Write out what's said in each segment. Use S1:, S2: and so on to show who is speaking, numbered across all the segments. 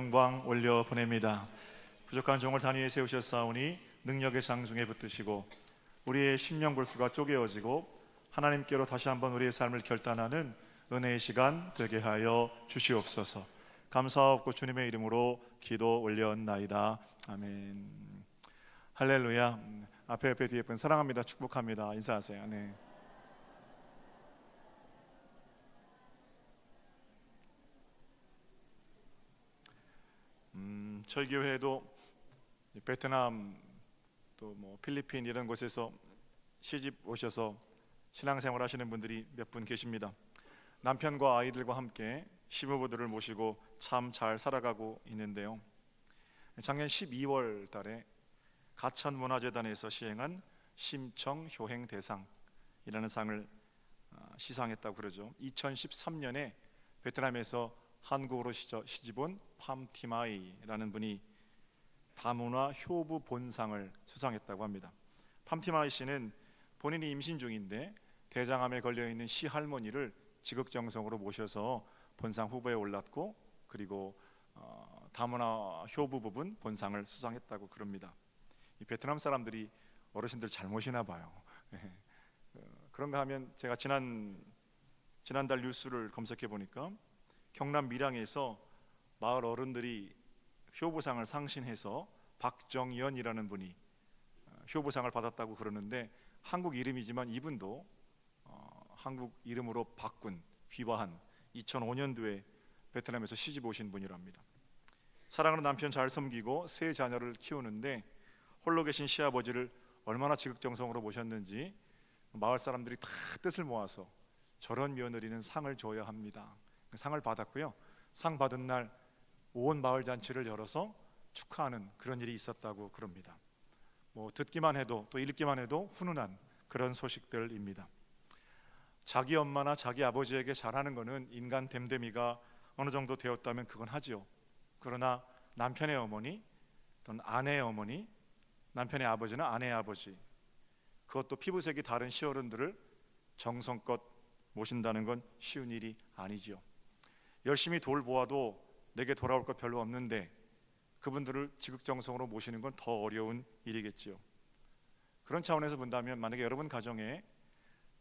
S1: 영광 올려 보냅니다. 부족한 종을 단위에 세우셨사오니 능력의 장중에 붙드시고 우리의 심령 골수가 쪼개어지고 하나님께로 다시 한번 우리의 삶을 결단하는 은혜의 시간 되게 하여 주시옵소서. 감사하옵고 주님의 이름으로 기도 올려옵나이다. 아멘. 할렐루야. 앞에 뒤에 분 사랑합니다, 축복합니다 인사하세요. 네. 저희 교회도 베트남 또 필리핀 이런 곳에서 시집 오셔서 신앙생활 하시는 분들이 몇 분 계십니다. 남편과 아이들과 함께 시부부들을 모시고 참 잘 살아가고 있는데요, 작년 12월 달에 가천문화재단에서 시행한 심청효행대상이라는 상을 시상했다고 그러죠. 2013년에 베트남에서 한국으로 시집온 팜티마이라는 분이 다문화 효부 본상을 수상했다고 합니다. 팜티마이 씨는 본인이 임신 중인데 대장암에 걸려있는 시할머니를 지극정성으로 모셔서 본상 후보에 올랐고, 그리고 다문화 효부 부분 본상을 수상했다고 그럽니다. 이 베트남 사람들이 어르신들 잘 모시나 봐요. 그런가 하면 제가 지난달 뉴스를 검색해 보니까 경남 밀양에서 마을 어른들이 효부상을 상신해서 박정연이라는 분이 효부상을 받았다고 그러는데, 한국 이름이지만 이분도 한국 이름으로 바꾼 귀화한 2005년도에 베트남에서 시집 오신 분이랍니다. 사랑하는 남편 잘 섬기고 세 자녀를 키우는데 홀로 계신 시아버지를 얼마나 지극정성으로 모셨는지 마을 사람들이 다 뜻을 모아서 저런 며느리는 상을 줘야 합니다. 상을 받았고요, 상 받은 날 온 마을 잔치를 열어서 축하하는 그런 일이 있었다고 그럽니다. 듣기만 해도 또 읽기만 해도 훈훈한 그런 소식들입니다. 자기 엄마나 자기 아버지에게 잘하는 것은 인간 됨됨이가 어느 정도 되었다면 그건 하지요. 그러나 남편의 어머니 또는 아내의 어머니, 남편의 아버지나 아내의 아버지, 그것도 피부색이 다른 시어른들을 정성껏 모신다는 건 쉬운 일이 아니지요. 열심히 돌보아도 내게 돌아올 것 별로 없는데 그분들을 지극정성으로 모시는 건 더 어려운 일이겠지요. 그런 차원에서 본다면 만약에 여러분 가정에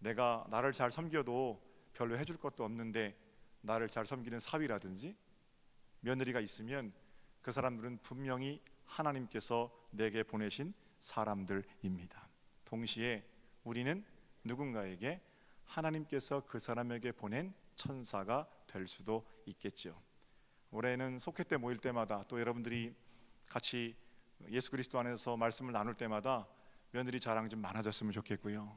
S1: 내가 나를 잘 섬겨도 별로 해줄 것도 없는데 나를 잘 섬기는 사위라든지 며느리가 있으면 그 사람들은 분명히 하나님께서 내게 보내신 사람들입니다. 동시에 우리는 누군가에게 하나님께서 그 사람에게 보낸 천사가 될 수도 있겠죠. 올해는 속회 때 모일 때마다 또 여러분들이 같이 예수 그리스도 안에서 말씀을 나눌 때마다 며느리 자랑 좀 많아졌으면 좋겠고요,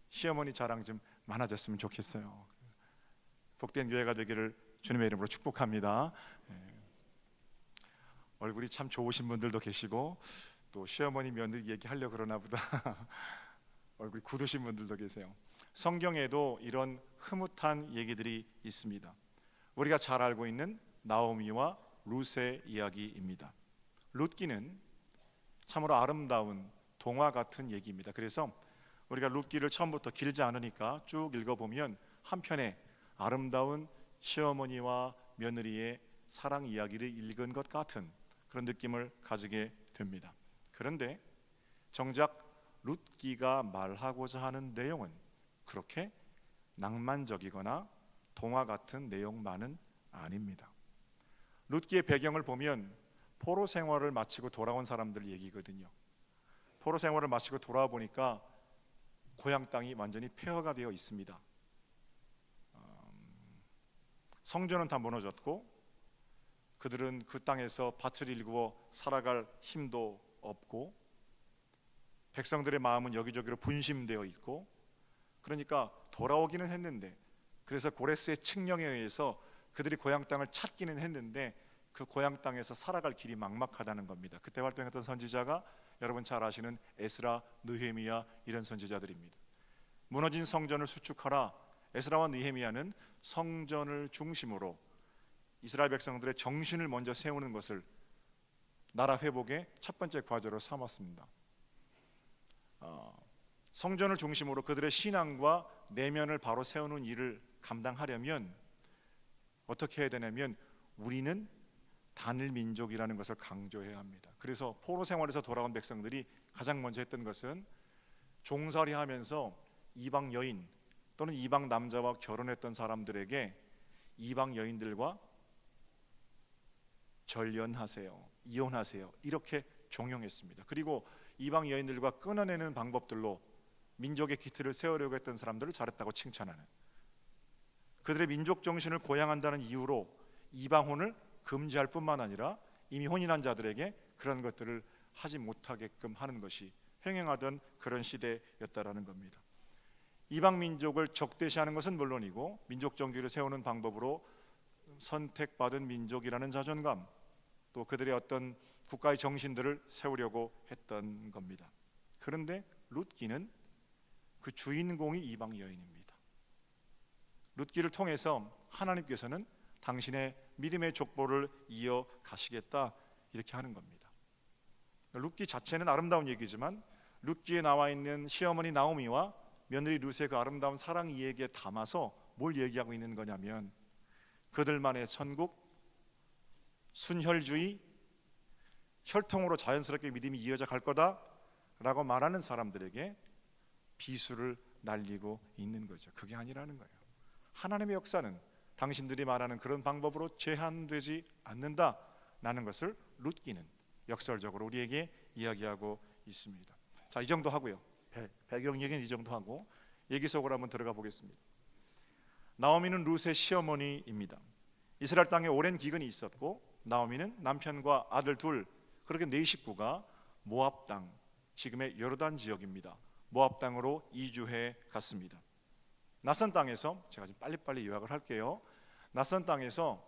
S1: 시어머니 자랑 좀 많아졌으면 좋겠어요. 복된 교회가 되기를 주님의 이름으로 축복합니다. 얼굴이 참 좋으신 분들도 계시고 또 시어머니 며느리 얘기하려고 그러나 보다 얼굴이 굳으신 분들도 계세요. 성경에도 이런 흐뭇한 얘기들이 있습니다. 우리가 잘 알고 있는 나오미와 룻의 이야기입니다. 룻기는 참으로 아름다운 동화 같은 얘기입니다. 그래서 우리가 룻기를 처음부터 길지 않으니까 쭉 읽어보면 한편에 아름다운 시어머니와 며느리의 사랑 이야기를 읽은 것 같은 그런 느낌을 가지게 됩니다. 그런데 정작 룻기가 말하고자 하는 내용은 그렇게 낭만적이거나 동화 같은 내용만은 아닙니다. 룻기의 배경을 보면 포로 생활을 마치고 돌아온 사람들 얘기거든요. 포로 생활을 마치고 돌아와 보니까 고향 땅이 완전히 폐허가 되어 있습니다. 성전은 다 무너졌고 그들은 그 땅에서 밭을 일구어 살아갈 힘도 없고 백성들의 마음은 여기저기로 분심되어 있고, 그러니까 돌아오기는 했는데, 그래서 고레스의 칙령에 의해서 그들이 고향 땅을 찾기는 했는데 그 고향 땅에서 살아갈 길이 막막하다는 겁니다. 그때 활동했던 선지자가 여러분 잘 아시는 에스라, 느헤미야 이런 선지자들입니다. 무너진 성전을 수축하라. 에스라와 느헤미야는 성전을 중심으로 이스라엘 백성들의 정신을 먼저 세우는 것을 나라 회복의 첫 번째 과제로 삼았습니다. 성전을 중심으로 그들의 신앙과 내면을 바로 세우는 일을 감당하려면 어떻게 해야 되냐면 우리는 단일 민족이라는 것을 강조해야 합니다. 그래서 포로 생활에서 돌아온 백성들이 가장 먼저 했던 것은 종살이하면서 이방 여인 또는 이방 남자와 결혼했던 사람들에게 이방 여인들과 절연하세요, 이혼하세요, 이렇게 종용했습니다. 그리고 이방 여인들과 끊어내는 방법들로 민족의 기틀을 세우려고 했던 사람들을 잘했다고 칭찬하는, 그들의 민족 정신을 고양한다는 이유로 이방혼을 금지할 뿐만 아니라 이미 혼인한 자들에게 그런 것들을 하지 못하게끔 하는 것이 행행하던 그런 시대였다라는 겁니다. 이방 민족을 적대시하는 것은 물론이고 민족 정기를 세우는 방법으로 선택받은 민족이라는 자존감, 또 그들의 어떤 국가의 정신들을 세우려고 했던 겁니다. 그런데 룻기는 그 주인공이 이방 여인입니다. 룻기를 통해서 하나님께서는 당신의 믿음의 족보를 이어가시겠다, 이렇게 하는 겁니다. 룻기 자체는 아름다운 얘기지만 룻기에 나와 있는 시어머니 나오미와 며느리 룻의 그 아름다운 사랑 이야기에 담아서 뭘 얘기하고 있는 거냐면, 그들만의 천국, 순혈주의, 혈통으로 자연스럽게 믿음이 이어져 갈 거다라고 말하는 사람들에게 비수를 날리고 있는 거죠. 그게 아니라는 거예요. 하나님의 역사는 당신들이 말하는 그런 방법으로 제한되지 않는다라는 것을 룻기는 역설적으로 우리에게 이야기하고 있습니다. 자, 이 정도 하고요. 배경 얘기는 이 정도 하고 얘기 속으로 한번 들어가 보겠습니다. 나오미는 룻의 시어머니입니다. 이스라엘 땅에 오랜 기근이 있었고 나오미는 남편과 아들 둘, 그렇게 네 식구가 모압 땅, 지금의 요르단 지역입니다. 모압 땅으로 이주해 갔습니다. 낯선 땅에서, 제가 좀 빨리빨리 요약을 할게요. 낯선 땅에서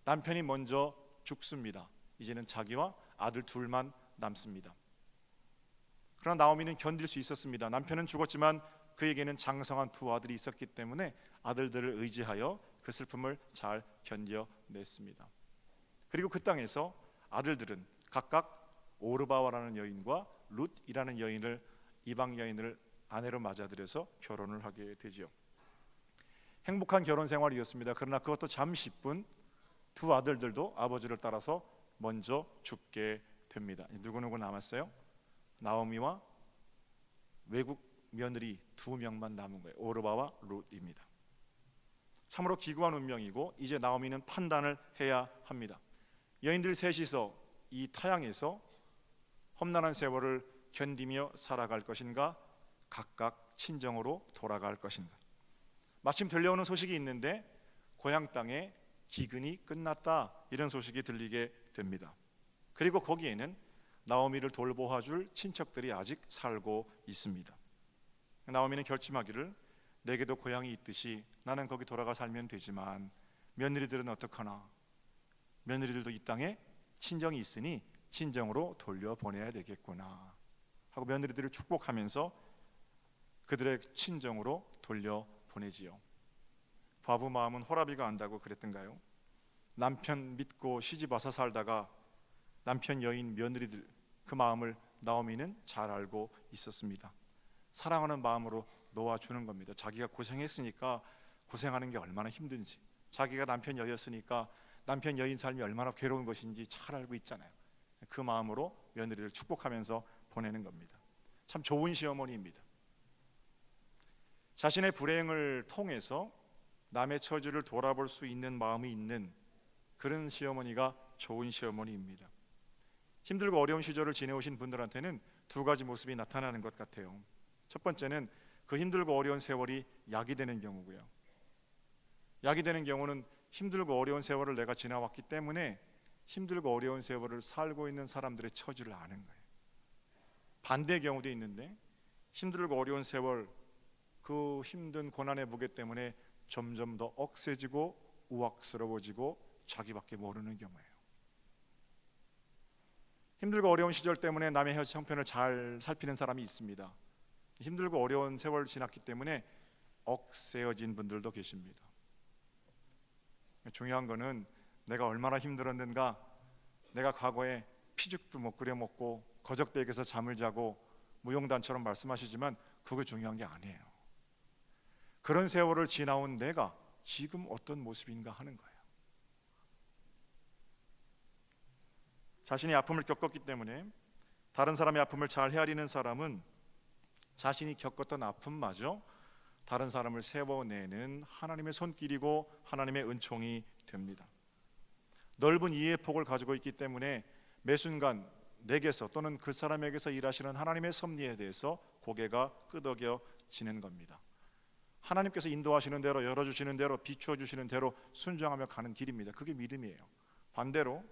S1: 남편이 먼저 죽습니다. 이제는 자기와 아들 둘만 남습니다. 그러나 나오미는 견딜 수 있었습니다. 남편은 죽었지만 그에게는 장성한 두 아들이 있었기 때문에 아들들을 의지하여 그 슬픔을 잘 견뎌냈습니다. 그리고 그 땅에서 아들들은 각각 오르바와라는 여인과 룻이라는 여인을, 이방 여인을 아내로 맞아들여서 결혼을 하게 되지요. 행복한 결혼 생활이었습니다. 그러나 그것도 잠시뿐 두 아들들도 아버지를 따라서 먼저 죽게 됩니다. 누구누구 남았어요? 나오미와 외국 며느리 두 명만 남은 거예요. 오르바와 룻입니다. 참으로 기구한 운명이고 이제 나오미는 판단을 해야 합니다. 여인들 셋이서 이 타향에서 험난한 세월을 견디며 살아갈 것인가, 각각 친정으로 돌아갈 것인가. 마침 들려오는 소식이 있는데 고향 땅에 기근이 끝났다, 이런 소식이 들리게 됩니다. 그리고 거기에는 나오미를 돌보아줄 친척들이 아직 살고 있습니다. 나오미는 결심하기를, 내게도 고향이 있듯이 나는 거기 돌아가 살면 되지만 며느리들은 어떡하나, 며느리들도 이 땅에 친정이 있으니 친정으로 돌려보내야 되겠구나 하고 며느리들을 축복하면서 그들의 친정으로 돌려보내지요. 과부 마음은 호라비가 안다고 그랬던가요? 남편 믿고 시집와서 살다가 남편 여인 며느리들 그 마음을 나오미는 잘 알고 있었습니다. 사랑하는 마음으로 놓아주는 겁니다. 자기가 고생했으니까 고생하는 게 얼마나 힘든지, 자기가 남편 여였으니까 남편 여인 삶이 얼마나 괴로운 것인지 잘 알고 있잖아요. 그 마음으로 며느리를 축복하면서 보내는 겁니다. 참 좋은 시어머니입니다. 자신의 불행을 통해서 남의 처지를 돌아볼 수 있는 마음이 있는 그런 시어머니가 좋은 시어머니입니다. 힘들고 어려운 시절을 지내오신 분들한테는 두 가지 모습이 나타나는 것 같아요. 첫 번째는 그 힘들고 어려운 세월이 약이 되는 경우고요. 약이 되는 경우는 힘들고 어려운 세월을 내가 지나왔기 때문에 힘들고 어려운 세월을 살고 있는 사람들의 처지를 아는 거예요. 반대의 경우도 있는데 힘들고 어려운 세월, 그 힘든 고난의 무게 때문에 점점 더 억세지고 우악스러워지고 자기밖에 모르는 경우예요. 힘들고 어려운 시절 때문에 남의 형편을 잘 살피는 사람이 있습니다. 힘들고 어려운 세월을 지났기 때문에 억세어진 분들도 계십니다. 중요한 거는 내가 얼마나 힘들었는가, 내가 과거에 피죽도 못 끓여 먹고 거적대기에서 잠을 자고 무용단처럼 말씀하시지만 그거 중요한 게 아니에요. 그런 세월을 지나온 내가 지금 어떤 모습인가 하는 거예요. 자신이 아픔을 겪었기 때문에 다른 사람의 아픔을 잘 헤아리는 사람은 자신이 겪었던 아픔마저 다른 사람을 세워내는 하나님의 손길이고 하나님의 은총이 됩니다. 넓은 이해의 폭을 가지고 있기 때문에 매 순간 내게서 또는 그 사람에게서 일하시는 하나님의 섭리에 대해서 고개가 끄덕여지는 겁니다. 하나님께서 인도하시는 대로, 열어주시는 대로, 비추어 주시는 대로 순종하며 가는 길입니다. 그게 믿음이에요. 반대로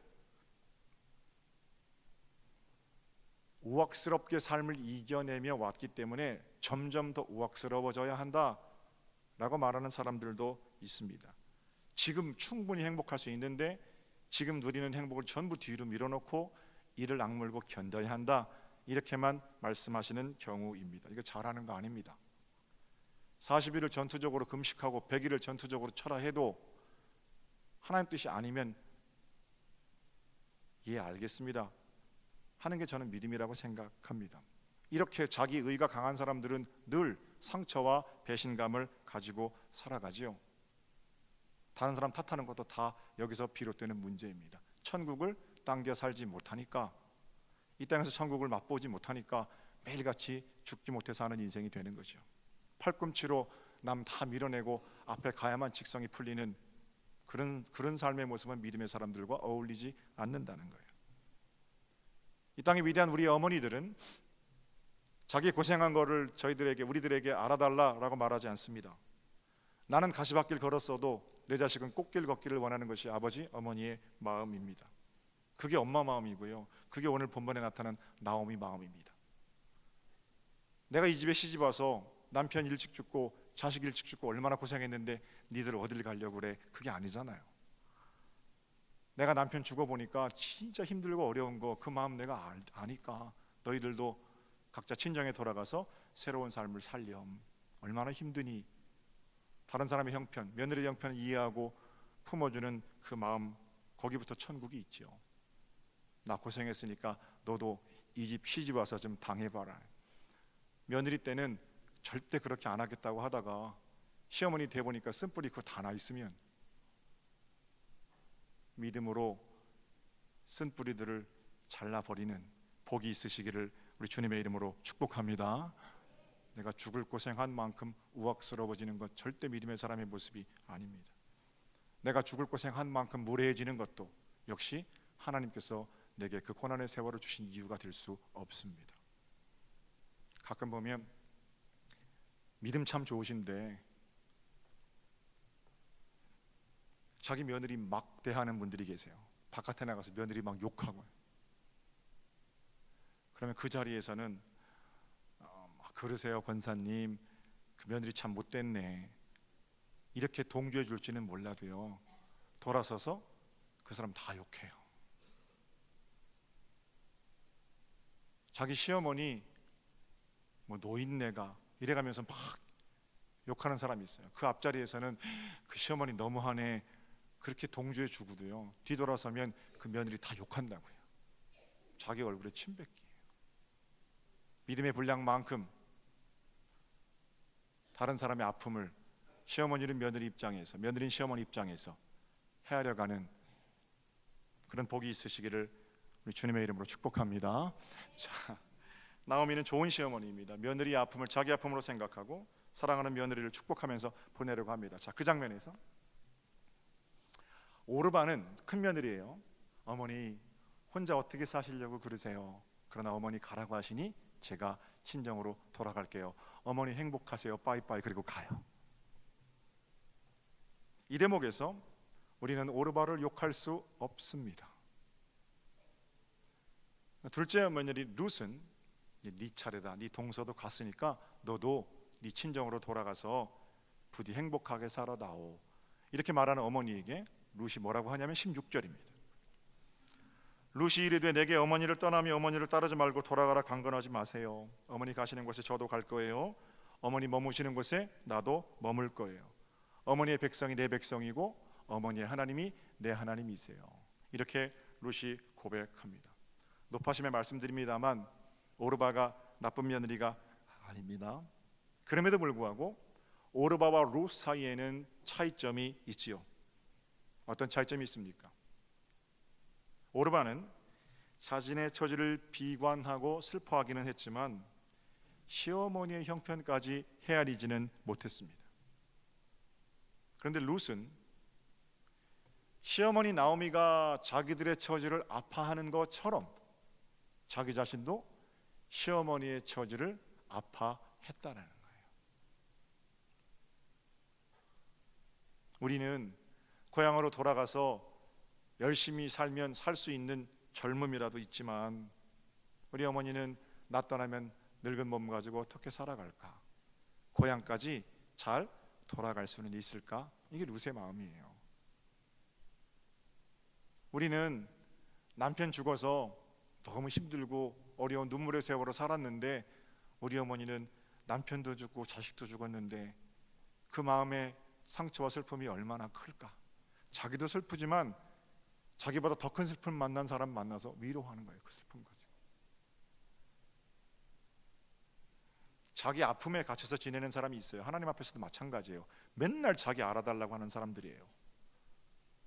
S1: 우악스럽게 삶을 이겨내며 왔기 때문에 점점 더 우악스러워져야 한다라고 말하는 사람들도 있습니다. 지금 충분히 행복할 수 있는데 지금 누리는 행복을 전부 뒤로 밀어놓고 이를 악물고 견뎌야 한다, 이렇게만 말씀하시는 경우입니다. 이거 잘하는 거 아닙니다. 40일을 전투적으로 금식하고 100일을 전투적으로 철야해도 하나님 뜻이 아니면 알겠습니다 하는 게 저는 믿음이라고 생각합니다. 이렇게 자기 의가 강한 사람들은 늘 상처와 배신감을 가지고 살아가지요. 다른 사람 탓하는 것도 다 여기서 비롯되는 문제입니다. 천국을 당겨 살지 못하니까, 이 땅에서 천국을 맛보지 못하니까 매일같이 죽지 못해서 하는 인생이 되는 거죠. 팔꿈치로 남 다 밀어내고 앞에 가야만 직성이 풀리는 그런 삶의 모습은 믿음의 사람들과 어울리지 않는다는 거예요. 이 땅의 위대한 우리 어머니들은 자기 고생한 거를 우리들에게 알아달라라고 말하지 않습니다. 나는 가시밭길 걸었어도 내 자식은 꽃길 걷기를 원하는 것이 아버지, 어머니의 마음입니다. 그게 엄마 마음이고요. 그게 오늘 본문에 나타난 나오미 마음입니다. 내가 이 집에 시집 와서 남편 일찍 죽고 자식 일찍 죽고 얼마나 고생했는데 니들 어딜 가려고 그래? 그게 아니잖아요. 내가 남편 죽어보니까 진짜 힘들고 어려운 거 그 마음 내가 아니까 너희들도 각자 친정에 돌아가서 새로운 삶을 살렴. 얼마나 힘드니? 다른 사람의 형편, 며느리 형편을 이해하고 품어주는 그 마음, 거기부터 천국이 있지요. 나 고생했으니까 너도 이 집 시집 와서 좀 당해봐라. 며느리 때는 절대 그렇게 안 하겠다고 하다가 시어머니 돼 보니까 쓴뿌리 그거 다 나 있으면 믿음으로 쓴뿌리들을 잘라버리는 복이 있으시기를 우리 주님의 이름으로 축복합니다. 내가 죽을 고생한 만큼 우악스러워지는 것 절대 믿음의 사람의 모습이 아닙니다. 내가 죽을 고생한 만큼 무례해지는 것도 역시 하나님께서 내게 그 고난의 세월을 주신 이유가 될 수 없습니다. 가끔 보면 믿음 참 좋으신데 자기 며느리 막 대하는 분들이 계세요. 바깥에 나가서 며느리 막 욕하고, 그러면 그 자리에서는 그러세요 권사님, 그 며느리 참 못됐네, 이렇게 동조해 줄지는 몰라도요, 돌아서서 그 사람 다 욕해요. 자기 시어머니 뭐 노인네가 이래가면서 막 욕하는 사람이 있어요. 그 앞자리에서는 그 시어머니 너무하네 그렇게 동조해 주고도요, 뒤돌아서면 그 며느리 다 욕한다고요. 자기 얼굴에 침 뱉기예요. 믿음의 분량만큼 다른 사람의 아픔을 시어머니는 며느리 입장에서, 며느리는 시어머니 입장에서 헤아려가는 그런 복이 있으시기를 우리 주님의 이름으로 축복합니다. 자, 나오미는 좋은 시어머니입니다. 며느리의 아픔을 자기 아픔으로 생각하고 사랑하는 며느리를 축복하면서 보내려고 합니다. 자, 그 장면에서 오르바는 큰 며느리예요. 어머니 혼자 어떻게 사시려고 그러세요? 그러나 어머니 가라고 하시니 제가 친정으로 돌아갈게요. 어머니 행복하세요. 빠이빠이. 그리고 가요. 이 대목에서 우리는 오르바를 욕할 수 없습니다. 둘째 며느리 룻은 네 차례다. 네 동서도 갔으니까 너도 네 친정으로 돌아가서 부디 행복하게 살아다오. 이렇게 말하는 어머니에게 룻이 뭐라고 하냐면 16절입니다. 룻이 이르되 내게 어머니를 떠나며 어머니를 따르지 말고 돌아가라 강건하지 마세요. 어머니 가시는 곳에 저도 갈 거예요. 어머니 머무시는 곳에 나도 머물 거예요. 어머니의 백성이 내 백성이고 어머니의 하나님이 내 하나님이세요. 이렇게 룻이 고백합니다. 높아심에 말씀드립니다만 오르바가 나쁜 며느리가 아닙니다. 그럼에도 불구하고 오르바와 룻 사이에는 차이점이 있지요. 어떤 차이점이 있습니까? 오르바는 자신의 처지를 비관하고 슬퍼하기는 했지만 시어머니의 형편까지 헤아리지는 못했습니다. 그런데 룻은 시어머니 나오미가 자기들의 처지를 아파하는 것처럼 자기 자신도 시어머니의 처지를 아파했다는 거예요. 우리는 고향으로 돌아가서 열심히 살면 살 수 있는 젊음이라도 있지만 우리 어머니는 나 떠나면 늙은 몸 가지고 어떻게 살아갈까? 고향까지 잘 돌아갈 수는 있을까? 이게 룻의 마음이에요. 우리는 남편 죽어서 너무 힘들고 어려운 눈물의 세월을 살았는데 우리 어머니는 남편도 죽고 자식도 죽었는데 그 마음의 상처와 슬픔이 얼마나 클까? 자기도 슬프지만 자기보다 더 큰 슬픔 만난 사람 만나서 위로하는 거예요. 그 슬픔 가지고. 자기 아픔에 갇혀서 지내는 사람이 있어요. 하나님 앞에서도 마찬가지예요. 맨날 자기 알아달라고 하는 사람들이에요.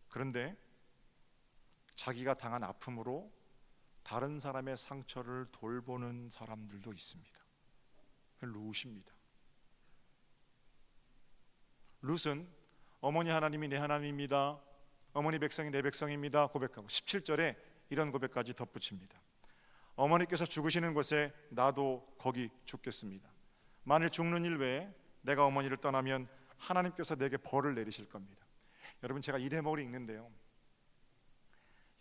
S1: 그런데 자기가 당한 아픔으로 다른 사람의 상처를 돌보는 사람들도 있습니다. 룻입니다. 룻은 어머니 하나님이 내 하나님입니다, 어머니 백성이 내 백성입니다 고백하고 17절에 이런 고백까지 덧붙입니다. 어머니께서 죽으시는 곳에 나도 거기 죽겠습니다. 만일 죽는 일 외에 내가 어머니를 떠나면 하나님께서 내게 벌을 내리실 겁니다. 여러분, 제가 이 대목을 읽는데요,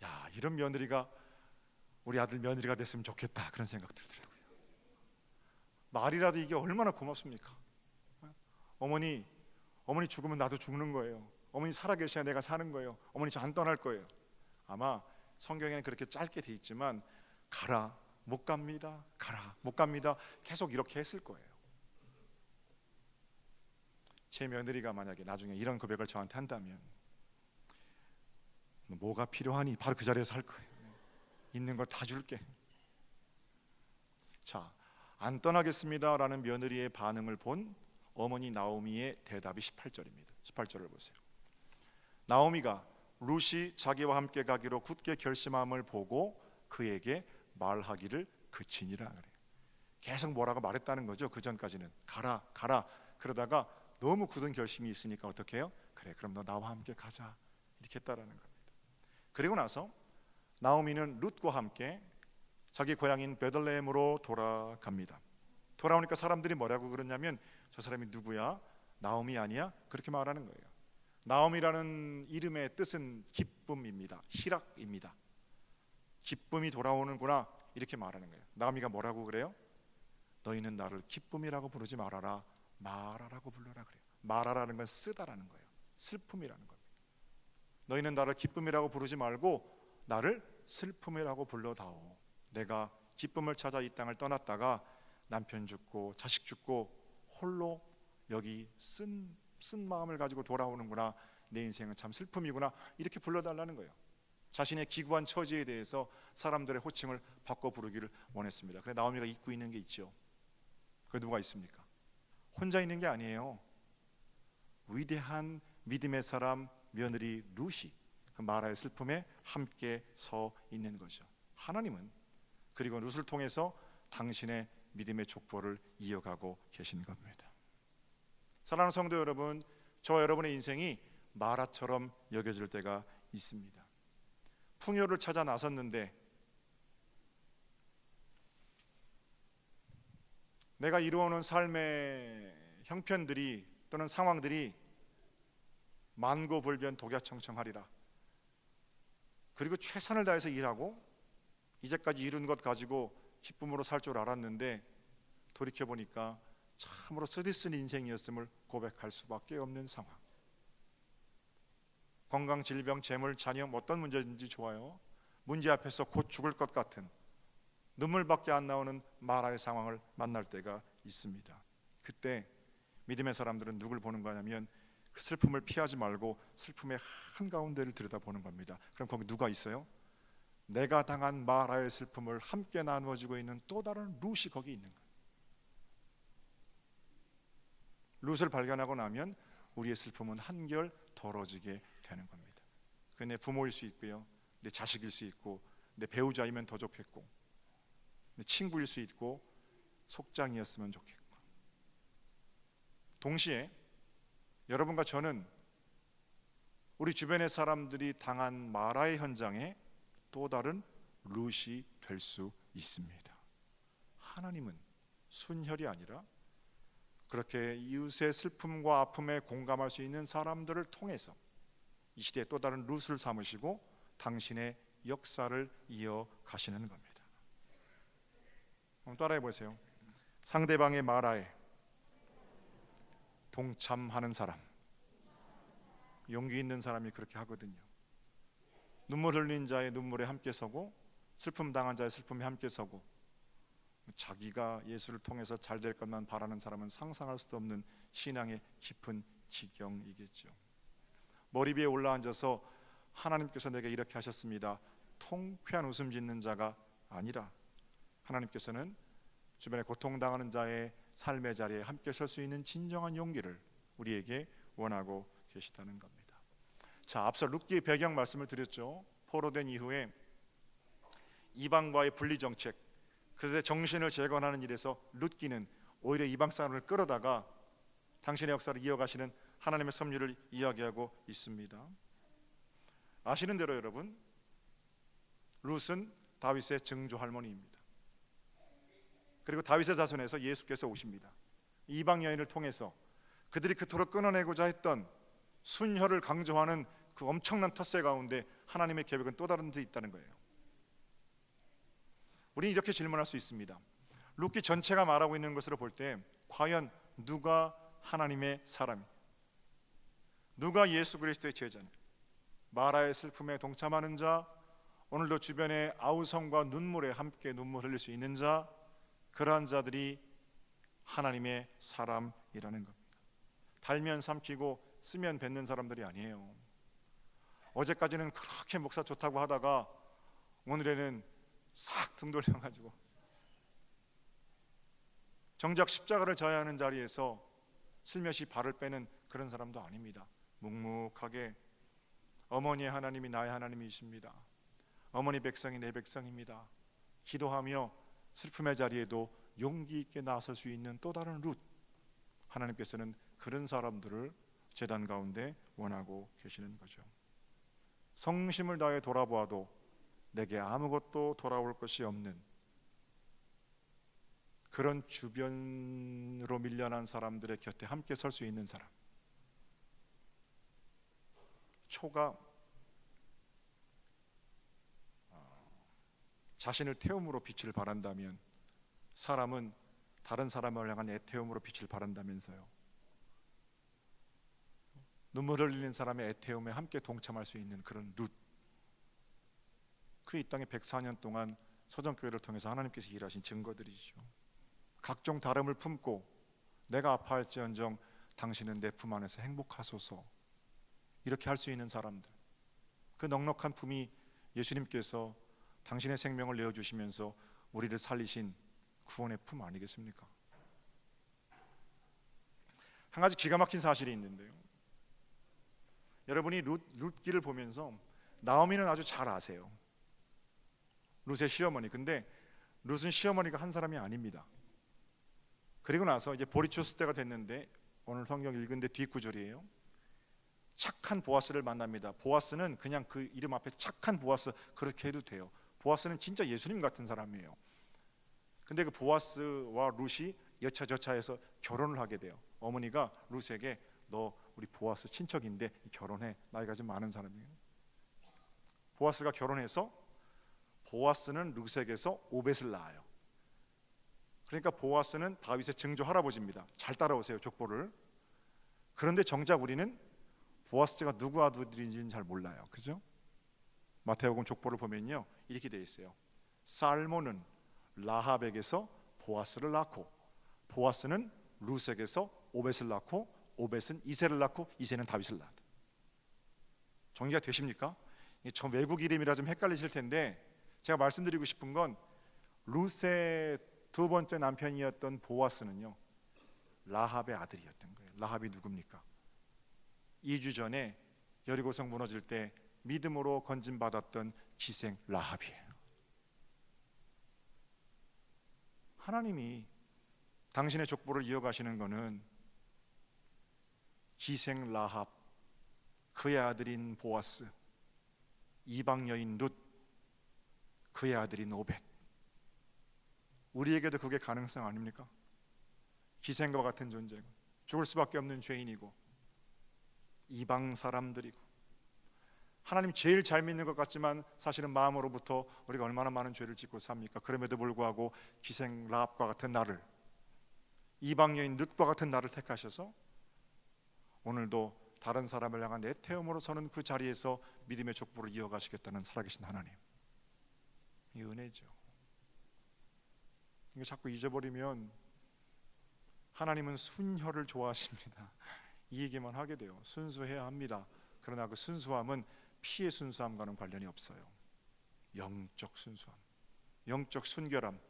S1: 야, 이런 며느리가 우리 아들 며느리가 됐으면 좋겠다 그런 생각 들더라고요. 말이라도 이게 얼마나 고맙습니까? 어머니 죽으면 나도 죽는 거예요. 어머니 살아계셔야 내가 사는 거예요. 어머니 저 안 떠날 거예요. 아마 성경에는 그렇게 짧게 돼 있지만 가라 못 갑니다, 가라 못 갑니다 계속 이렇게 했을 거예요. 제 며느리가 만약에 나중에 이런 고백을 저한테 한다면 뭐가 필요하니 바로 그 자리에서 할 거예요. 있는 걸 다 줄게. 자, 안 떠나겠습니다 라는 며느리의 반응을 본 어머니 나오미의 대답이 18절입니다 18절을 보세요. 나오미가 룻이 자기와 함께 가기로 굳게 결심함을 보고 그에게 말하기를 그치니라 그래요. 계속 뭐라고 말했다는 거죠. 그 전까지는 가라 가라 그러다가 너무 굳은 결심이 있으니까 어떻게 해요? 그래 그럼 너 나와 함께 가자 이렇게 했다라는 겁니다. 그리고 나서 나오미는 룻과 함께 자기 고향인 베들레헴으로 돌아갑니다. 돌아오니까 사람들이 뭐라고 그러냐면 저 사람이 누구야? 나오미 아니야? 그렇게 말하는 거예요. 나오미라는 이름의 뜻은 기쁨입니다. 희락입니다. 기쁨이 돌아오는구나 이렇게 말하는 거예요. 나오미가 뭐라고 그래요? 너희는 나를 기쁨이라고 부르지 말아라, 마라라고 불러라 그래요. 마라라는 건 쓰다라는 거예요. 슬픔이라는 겁니다. 너희는 나를 기쁨이라고 부르지 말고 나를 슬픔이라고 불러다오. 내가 기쁨을 찾아 이 땅을 떠났다가 남편 죽고 자식 죽고 홀로 여기 쓴 마음을 가지고 돌아오는구나. 내 인생은 참 슬픔이구나. 이렇게 불러달라는 거예요. 자신의 기구한 처지에 대해서 사람들의 호칭을 바꿔 부르기를 원했습니다. 그런데 나오미가 잊고 있는 게 있죠. 그게 누가 있습니까? 혼자 있는 게 아니에요. 위대한 믿음의 사람 며느리 룻이 그 마라의 슬픔에 함께 서 있는 거죠. 하나님은 그리고 룻을 통해서 당신의 믿음의 족보를 이어가고 계신 겁니다. 사랑하는 성도 여러분, 저와 여러분의 인생이 마라처럼 여겨질 때가 있습니다. 풍요를 찾아 나섰는데 내가 이루어오는 삶의 형편들이 또는 상황들이 만고불변 독야청청하리라. 그리고 최선을 다해서 일하고 이제까지 이룬 것 가지고 기쁨으로 살 줄 알았는데 돌이켜보니까 참으로 쓰디쓴 인생이었음을 고백할 수밖에 없는 상황. 건강, 질병, 재물, 자녀 어떤 문제든지 좋아요. 문제 앞에서 곧 죽을 것 같은 눈물밖에 안 나오는 마라의 상황을 만날 때가 있습니다. 그때 믿음의 사람들은 누굴 보는 거냐면 그 슬픔을 피하지 말고 슬픔의 한가운데를 들여다보는 겁니다. 그럼 거기 누가 있어요? 내가 당한 마라의 슬픔을 함께 나누어주고 있는 또 다른 룻이 거기 있는 거예요. 룻을 발견하고 나면 우리의 슬픔은 한결 덜어지게 되는 겁니다. 그 내 부모일 수 있고요, 내 자식일 수 있고, 내 배우자이면 더 좋겠고, 내 친구일 수 있고, 속장이었으면 좋겠고. 동시에 여러분과 저는 우리 주변의 사람들이 당한 마라의 현장에 또 다른 룻이 될 수 있습니다. 하나님은 순혈이 아니라 그렇게 이웃의 슬픔과 아픔에 공감할 수 있는 사람들을 통해서 이 시대에 또 다른 룻을 삼으시고 당신의 역사를 이어가시는 겁니다. 한번 따라해 보세요. 상대방의 마라에 동참하는 사람. 용기 있는 사람이 그렇게 하거든요. 눈물 흘린 자의 눈물에 함께 서고, 슬픔 당한 자의 슬픔에 함께 서고, 자기가 예수를 통해서 잘 될 것만 바라는 사람은 상상할 수도 없는 신앙의 깊은 지경이겠죠. 머리 위에 올라앉아서 하나님께서 내게 이렇게 하셨습니다, 통쾌한 웃음 짓는 자가 아니라 하나님께서는 주변에 고통당하는 자의 삶의 자리에 함께 설 수 있는 진정한 용기를 우리에게 원하고 계시다는 겁니다. 자, 앞서 룻기의 배경 말씀을 드렸죠. 포로된 이후에 이방과의 분리 정책, 그들의 정신을 재건하는 일에서 룻기는 오히려 이방 사람을 끌어다가 당신의 역사를 이어가시는 하나님의 섭리를 이야기하고 있습니다. 아시는 대로 여러분, 룻은 다윗의 증조 할머니입니다. 그리고 다윗의 자손에서 예수께서 오십니다. 이방 여인을 통해서 그들이 그토록 끊어내고자 했던 순혈을 강조하는 그 엄청난 텃세 가운데 하나님의 계획은 또 다른 데 있다는 거예요. 우리는 이렇게 질문할 수 있습니다. 룻기 전체가 말하고 있는 것으로 볼 때 과연 누가 하나님의 사람이, 누가 예수 그리스도의 제자냐? 마라의 슬픔에 동참하는 자, 오늘도 주변의 아우성과 눈물에 함께 눈물 흘릴 수 있는 자, 그러한 자들이 하나님의 사람이라는 겁니다. 달면 삼키고 쓰면 뱉는 사람들이 아니에요. 어제까지는 그렇게 목사 좋다고 하다가 오늘에는 싹 등 돌려가지고 정작 십자가를 져야 하는 자리에서 슬며시 발을 빼는 그런 사람도 아닙니다. 묵묵하게 어머니의 하나님이 나의 하나님이십니다, 어머니 백성이 내 백성입니다, 기도하며 슬픔의 자리에도 용기 있게 나설 수 있는 또 다른 룻, 하나님께서는 그런 사람들을 제단 가운데 원하고 계시는 거죠. 성심을 다해 돌아보아도 내게 아무것도 돌아올 것이 없는 그런 주변으로 밀려난 사람들의 곁에 함께 설 수 있는 사람. 초가 자신을 태움으로 빛을 발한다면 사람은 다른 사람을 향한 애태움으로 빛을 발한다면서요. 눈물을 흘리는 사람의 애태움에 함께 동참할 수 있는 그런 룻. 그 이 땅에 104년 동안 서정교회를 통해서 하나님께서 일하신 증거들이죠. 각종 다름을 품고 내가 아파할지언정 당신은 내 품 안에서 행복하소서, 이렇게 할 수 있는 사람들. 그 넉넉한 품이 예수님께서 당신의 생명을 내어주시면서 우리를 살리신 구원의 품 아니겠습니까? 한 가지 기가 막힌 사실이 있는데요, 여러분이 룻기를 보면서 나오미는 아주 잘 아세요. 룻의 시어머니. 근데 룻은 시어머니가 한 사람이 아닙니다. 그리고 나서 이제 보리 추수 때가 됐는데 오늘 성경 읽은데 뒷구절이에요. 착한 보아스를 만납니다. 보아스는 그냥 그 이름 앞에 착한 보아스 그렇게 해도 돼요. 보아스는 진짜 예수님 같은 사람이에요. 근데 그 보아스와 룻이 여차저차해서 결혼을 하게 돼요. 어머니가 룻에게 너 우리 보아스 친척인데 결혼해, 나이가 좀 많은 사람이에요. 보아스가 결혼해서 보아스는 룻에게서 오벳을 낳아요. 그러니까 보아스는 다윗의 증조 할아버지입니다. 잘 따라오세요, 족보를. 그런데 정작 우리는 보아스가 누구 아들인지는 잘 몰라요. 그죠? 마태복음 족보를 보면요, 이렇게 되어 있어요. 살몬은 라합에게서 보아스를 낳고, 보아스는 룻에게서 오벳을 낳고, 오벳은 이새를 낳고, 이새는 다윗을 낳았다. 정리가 되십니까? 저 외국 이름이라 좀 헷갈리실 텐데 제가 말씀드리고 싶은 건 룻의 두 번째 남편이었던 보아스는요, 라합의 아들이었던 거예요. 라합이 누굽니까? 2주 전에 여리고성 무너질 때 믿음으로 건진받았던 기생 라합이에요. 하나님이 당신의 족보를 이어가시는 것은 기생 라합, 그의 아들인 보아스, 이방 여인 룻, 그의 아들인 오벳. 우리에게도 그게 가능성 아닙니까? 기생과 같은 존재고 죽을 수밖에 없는 죄인이고 이방 사람들이고 하나님 제일 잘 믿는 것 같지만 사실은 마음으로부터 우리가 얼마나 많은 죄를 짓고 삽니까? 그럼에도 불구하고 기생 라합과 같은 나를, 이방 여인 룻과 같은 나를 택하셔서 오늘도 다른 사람을 향한 내 태움으로 서는 그 자리에서 믿음의 족보를 이어가시겠다는 살아계신 하나님, 이 은혜죠. 이거 자꾸 잊어버리면 하나님은 순혈을 좋아하십니다. 이 얘기만 하게 돼요. 순수해야 합니다. 그러나 그 순수함은 피의 순수함과는 관련이 없어요. 영적 순수함, 영적 순결함,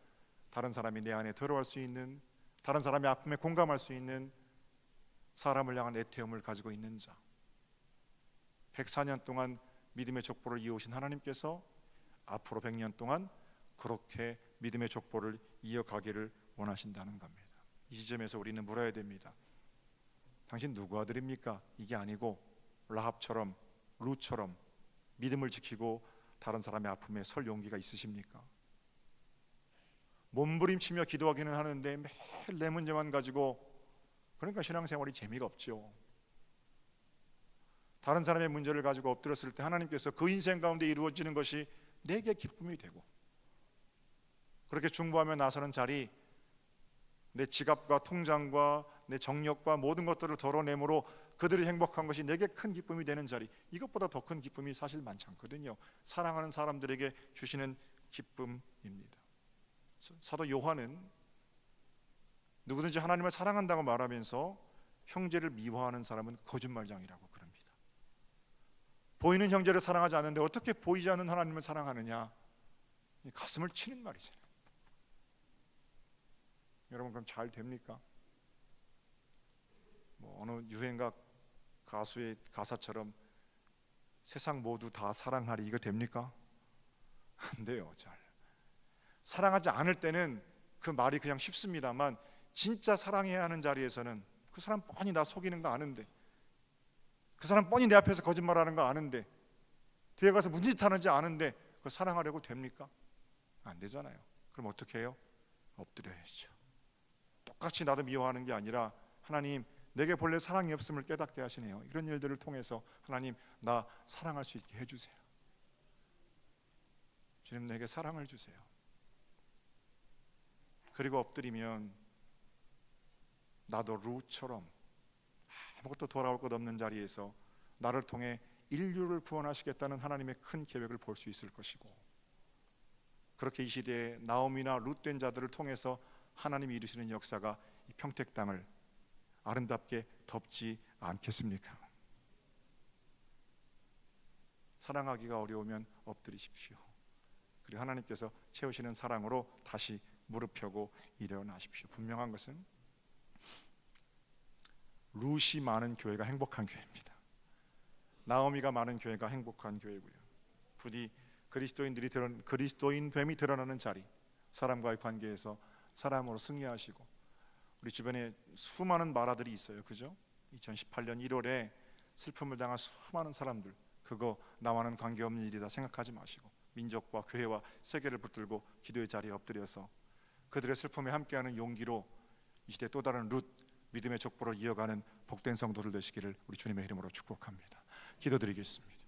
S1: 다른 사람이 내 안에 들어갈 수 있는, 다른 사람의 아픔에 공감할 수 있는 사람을 향한 애태움을 가지고 있는 자. 104년 동안 믿음의 족보를 이어오신 하나님께서 앞으로 100년 동안 그렇게 믿음의 족보를 이어가기를 원하신다는 겁니다. 이 지점에서 우리는 물어야 됩니다. 당신 누구 아들입니까? 이게 아니고 라합처럼, 룻처럼 믿음을 지키고 다른 사람의 아픔에 설 용기가 있으십니까? 몸부림치며 기도하기는 하는데 매일 내 문제만 가지고, 그러니까 신앙생활이 재미가 없죠. 다른 사람의 문제를 가지고 엎드렸을 때 하나님께서 그 인생 가운데 이루어지는 것이 내게 기쁨이 되고, 그렇게 중보하며 나서는 자리, 내 지갑과 통장과 내 정력과 모든 것들을 덜어내므로 그들이 행복한 것이 내게 큰 기쁨이 되는 자리, 이것보다 더 큰 기쁨이 사실 많지 않거든요. 사랑하는 사람들에게 주시는 기쁨입니다. 사도 요한은 누구든지 하나님을 사랑한다고 말하면서 형제를 미워하는 사람은 거짓말장이라고 그럽니다. 보이는 형제를 사랑하지 않는데 어떻게 보이지 않는 하나님을 사랑하느냐, 가슴을 치는 말이잖아요. 여러분, 그럼 잘 됩니까? 어느 유행가 가수의 가사처럼 세상 모두 다 사랑하리, 이거 됩니까? 안 돼요. 잘 사랑하지 않을 때는 그 말이 그냥 쉽습니다만, 진짜 사랑해야 하는 자리에서는 그 사람 뻔히 나 속이는 거 아는데, 그 사람 뻔히 내 앞에서 거짓말하는 거 아는데, 뒤에 가서 무슨 짓 하는지 아는데 그걸 사랑하려고 됩니까? 안 되잖아요. 그럼 어떻게 해요? 엎드려야죠. 똑같이 나도 미워하는 게 아니라, 하나님 내게 본래 사랑이 없음을 깨닫게 하시네요. 이런 일들을 통해서 하나님 나 사랑할 수 있게 해주세요. 주님 내게 사랑을 주세요. 그리고 엎드리면 나도 룻처럼 아무것도 돌아올 것 없는 자리에서 나를 통해 인류를 구원하시겠다는 하나님의 큰 계획을 볼 수 있을 것이고, 그렇게 이 시대에 나오미나 룻된 자들을 통해서 하나님이 이루시는 역사가 이 평택 땅을 아름답게 덮지 않겠습니까? 사랑하기가 어려우면 엎드리십시오. 그리고 하나님께서 채우시는 사랑으로 다시 무릎 펴고 일어나십시오. 분명한 것은 룻이 많은 교회가 행복한 교회입니다. 나오미가 많은 교회가 행복한 교회고요. 부디 그리스도인됨이 드러나는 자리, 사람과의 관계에서 사람으로 승리하시고, 우리 주변에 수많은 말아들이 있어요. 그죠? 2018년 1월에 슬픔을 당한 수많은 사람들, 그거 나와는 관계없는 일이다 생각하지 마시고 민족과 교회와 세계를 붙들고 기도의 자리에 엎드려서 그들의 슬픔에 함께하는 용기로 이 시대 또 다른 룻, 믿음의 족보를 이어가는 복된 성도들 되시기를 우리 주님의 이름으로 축복합니다. 기도드리겠습니다.